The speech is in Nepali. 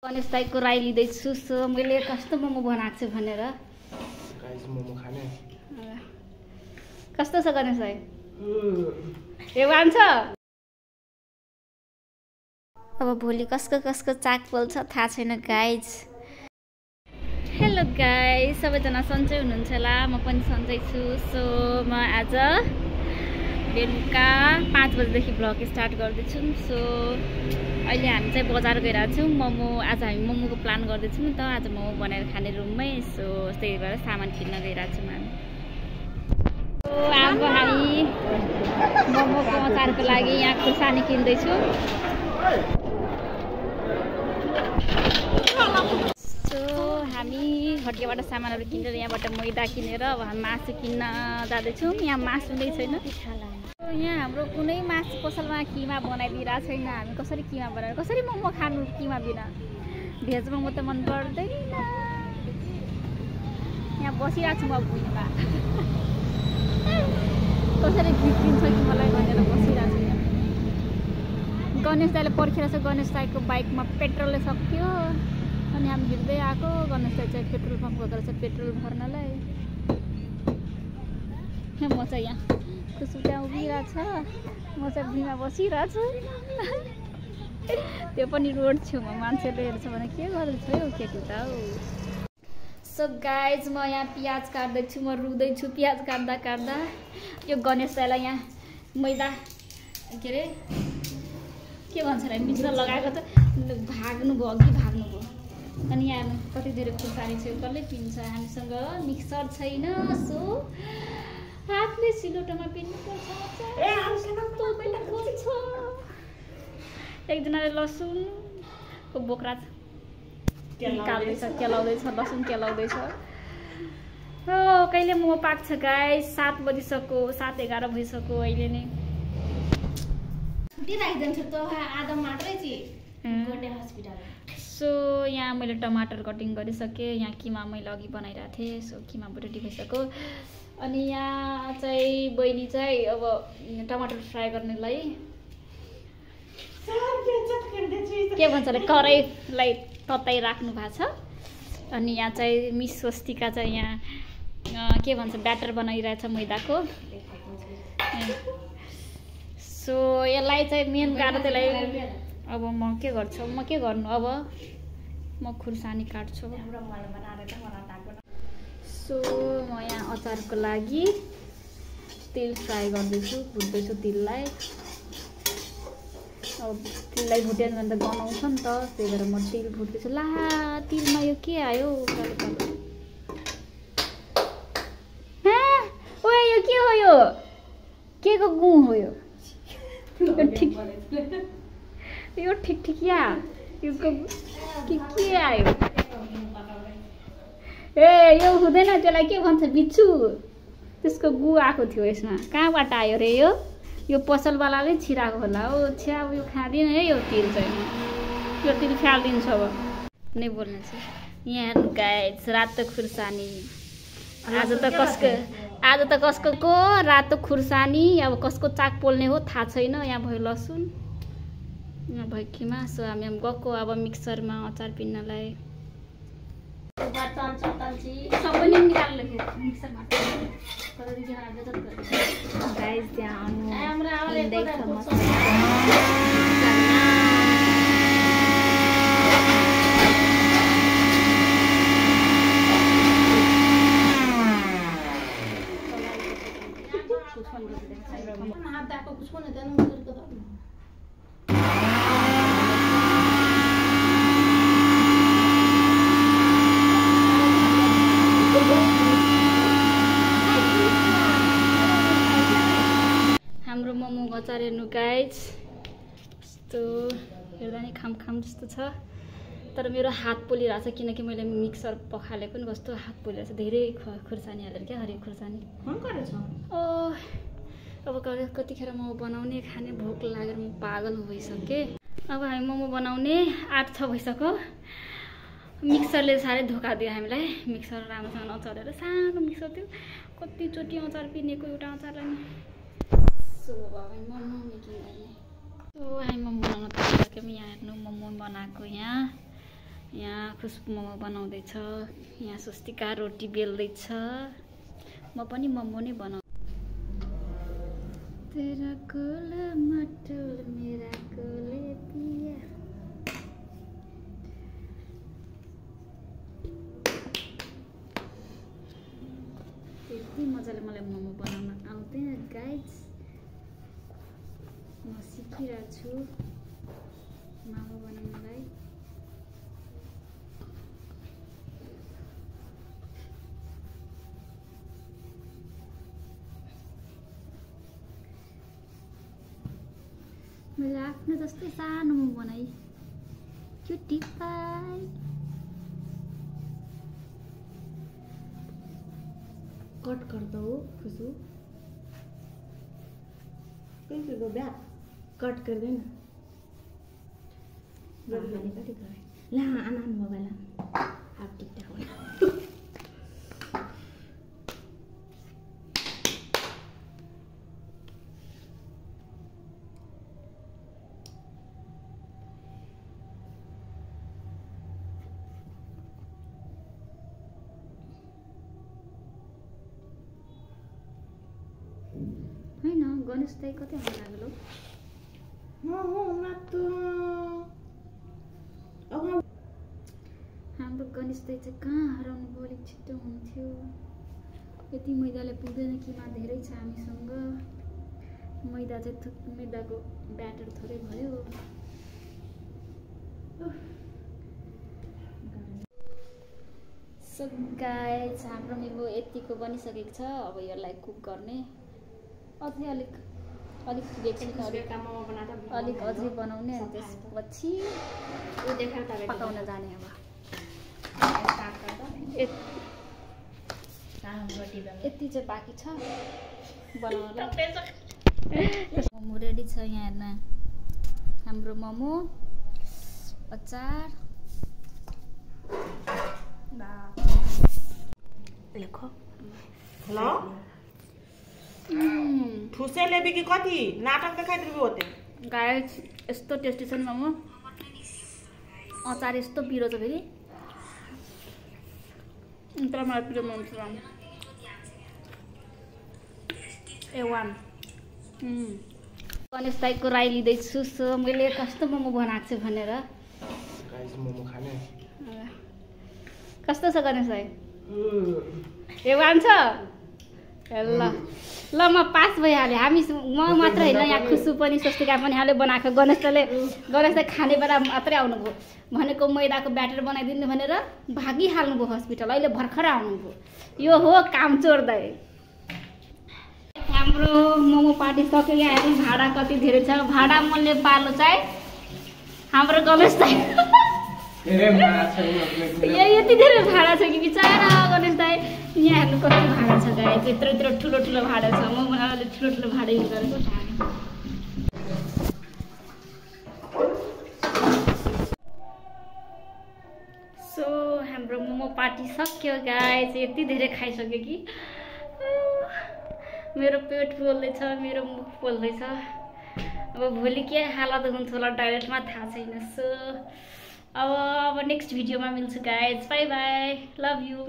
गणेश दाईको राई लिँदैछु। सो मैले कस्तो मोमो बनाएको छु भनेर। मोमो खाने कस्तो छ गणेश दाई? ए वान्छ। अब भोलि कसको कसको चाक पोल्छ थाहा छैन गाइज। हेलो गाइज, सबैजना सन्चै हुनुहुन्छ होला, म पनि सन्चै छु। सो म आज बेलुका 5 बजेदेखि भ्लग स्टार्ट गर्दैछौँ। सो अहिले हामी चाहिँ बजार गइरहेको छौँ। आज हामी मोमोको प्लान गर्दैछौँ नि त, आज मोमो बनाएर खाने रुममै। सो त्यही भएर सामान किन्न गइरहेको छौँ हामी। सो अब हामी मोमोको अचारको लागि यहाँ खुर्सानी किन्दैछौँ। सो हामी हटियाबाट सामानहरू किनेर यहाँबाट मैदा किनेर अब हामी मासु किन्न जाँदैछौँ। यहाँ मासु नै छैन। यहाँ हाम्रो कुनै मासु पसलमा किमा बनाइदिइरहेको छैन। हामी कसरी किमा बनाएर कसरी मोमो खानु किमा बिना? भेज मोमो त मन पर्दैन। यहाँ बसिरहेको छु म भुइँमा। कसरी गीत दिन्छ कि मलाई भनेर बसिरहेको छु यहाँ। गणेश दाईले पर्खिरहेको छ। गणेश दाईको बाइकमा पेट्रोलले सक्यो अनि हामी हिँड्दै आएको। गणेश दाई चाहिँ पेट्रोल पम्प गएको रहेछ पेट्रोल भर्नलाई। म चाहिँ यहाँ खुसु त्यहाँ उभिरहेको छ, म चाहिँ भुइँमा बसिरहेको छु। त्यो पनि रोड छेउमा मान्छेले हेर्छ भने के गर्दैछ हौ केटी त हौ। सो गाइज, म यहाँ प्याज काट्दैछु, म रुँदैछु प्याज काट्दा काट्दा। यो गणेश दाईलाई यहाँ मैदा के अरे के भन्छ र मिक्सर लगाएको त भाग्नुभयो, अघि भाग्नुभयो। अनि यहाँ कति धेरै खुर्सानी छ, कसले पिन्छ? हामीसँग मिक्सर छैन। सो हातले सिलौटोमा पिन्नुपर्छ। एकजनाले लसुनको बोक्रा निकाल्दैछ, केलाउँदैछ, लसुन केलाउँदैछ। हो कहिले मोमो पाक्छ गाइस? 7 बजिसक्यो, 7-11 भइसक्यो अहिले नै। सो यहाँ मैले टमाटर कटिङ गरिसकेँ। यहाँ किमा मैले अघि बनाइरहेको थिएँ। सो किमा रेडी भइसक्यो। अनि यहाँ चाहिँ बहिनी चाहिँ अब टमाटर फ्राई गर्नेलाई के भन्छ अरे कराईलाई तताइ राख्नु भएको छ। अनि यहाँ चाहिँ मिस स्वस्तिका चाहिँ यहाँ के भन्छ ब्याटर बनाइरहेछ मैदाको। सो यसलाई चाहिँ मेन गाह्रो त्यसलाई। अब म के गर्छु? म के गर्नु? अब म खुर्सानी काट्छु। सो म यहाँ अचारको लागि तेल फ्राई गर्दैछु, भुट्दैछु तिललाई। अब तिललाई भुट्यो भने त गनाउँछ नि त, त्यही भएर म तेल भुट्दैछु। ला तिलमा यो के आयो? ओए यो के हो? यो के को गुँ हो? यो ठिक ठिकिया यो के आयो? ए यो हुँदैन, त्यसलाई के भन्छ? बिच्छु। त्यसको गु आएको थियो यसमा। कहाँबाट आयो रे यो? यो पसलवालाले छिराएको होला हो। छ्या यो खाँदिनँ है यो तिल चाहिँ। यो तिल फालिदिन्छु अब नै बोल्ने छ। यहाँ हेर्नु गाइस, रातो खुर्सानी। आज त कसको को रातो खुर्सानी। अब कसको चाक पोल्ने हो थाहा छैन। यहाँ भयो लसुन, यहाँ भयो किमा। सो हामी गएको अब मिक्सरमा अचार पिन्नलाई। सबैले निकाल्नु मिक्सरबाट। गाइस त्यहाँ हाम्रो मोमो अचार हेर्नु गाइज। यस्तो हेर्दा नि खाम जस्तो छ। तर मेरो हात पोलिरहेको छ किनकि मैले मिक्सर पखाले पनि कस्तो हात पोलिरहेको छ। धेरै खुर्सानी हालेर क्या, हरियो खुर्सानी। अब कतिखेर मोमो बनाउने खाने भोक लागेर म पागल भइसकेँ। अब हामी मोमो बनाउने 8-6 भइसक्यो। मिक्सरले साह्रै धोका दियो हामीलाई। मिक्सर राम्रोसँग नचलेर सानो मिक्सर थियो। कतिचोटि अचार पिनेको एउटा अचारलाई। सो अब हामी मोमो मेकिङ गर्ने। सो हामी मोमो बनाउन थालिसक्यौँ। यहाँ हेर्नु मोमो बनाएको यहाँ यहाँ खुसबु मोमो बनाउँदैछ, यहाँ स्वस्तिका रोटी बेल्दैछ, म पनि मोमो नै बनाउ। तेरा कोल मटोल मेरा कोले पिया। त्यति मजाले मलाई मोमो बनाउन आउँदैन गाइज, म सिकिरहेको छु मोमो बनाउनलाई। मैले आफ्नो जस्तै सानो मोमो बनाएँ, क्युटी पाई। कट कर दो खुशबू, कैसे दो ब्याह कट कर देना। ला आना मोबाइल आप टिकटक हो। होइन गणेश दाइ कतै आउन लाग्यो? हाम्रो गणेश दाइ चाहिँ कहाँ हराउनु भयो? अलिक छिटो हुन्थ्यो। यति मैदाले पुग्दैन कि मा धेरै छ हामीसँग। मैदा चाहिँ मैदाको ब्याटर थोरै भयो। सो गाइस हाम्रो मोमो यतिको बनिसकेको छ। अब यसलाई कुक गर्ने अझै अलिक एकछिन अलिक अझै बनाउने अनि त्यसपछि पकाउन जाने। अब यति चाहिँ बाँकी छ बनाउनलाई। मोमो रेडी छ। यहाँ हेर्न हाम्रो मोमो, अचार, लेखो हेलो ठुसे लेबी कि कति नाटक देखाइदिनु होते गाइस। यस्तो टेस्टी छ नि मोमो, अचार यस्तो पिरो छ फेरि। तर मलाई पिरो मन छ। A1 गणेश दाइको राई लिँदैछु। सो मैले कस्तो मोमो बनाएको छु भनेर। गाइस मोमो खाने। कस्तो छ गणेश दाइ? A1 छ? ल ल म पास भइहालेँ। हामी म मात्र होइन, यहाँ खुसु पनि स्वस्तिका पनि हाले बनाएको। गणेश दाइ खाने बेला मात्रै आउनुभयो। भनेको मैदाको ब्याटर बनाइदिनु भनेर भागिहाल्नुभयो हस्पिटल। अहिले भर्खर आउनुभयो। यो हो कामचोर दाइ। हाम्रो मोमो पार्टी सक्यो। यहाँ हेर्नु भाडा कति धेरै छ। भाडा मूल्य पार्नु चाहिँ हाम्रो गणेश दाइ। यति धेरै भाडा छ कि बिचारा गणेश दाइ। यहाँ हेर्नु कति भाडा छ गाइस। यत्रो यत्रो ठुलो ठुलो भाडा छ। म अलि ठुलो ठुलो भाडा युज गरेको। सो हाम्रो मोमो पार्टी सक्यो गाइस। यति धेरै खाइसक्यो कि मेरो पेट पोल्दैछ, मेरो मुख पोल्दैछ। अब भोलि के हालत हुन्छ होला डाइरेक्टमा थाहा छैन। सो अब नेक्स्ट भिडियोमा मिल्छु guys. Bye bye, love you.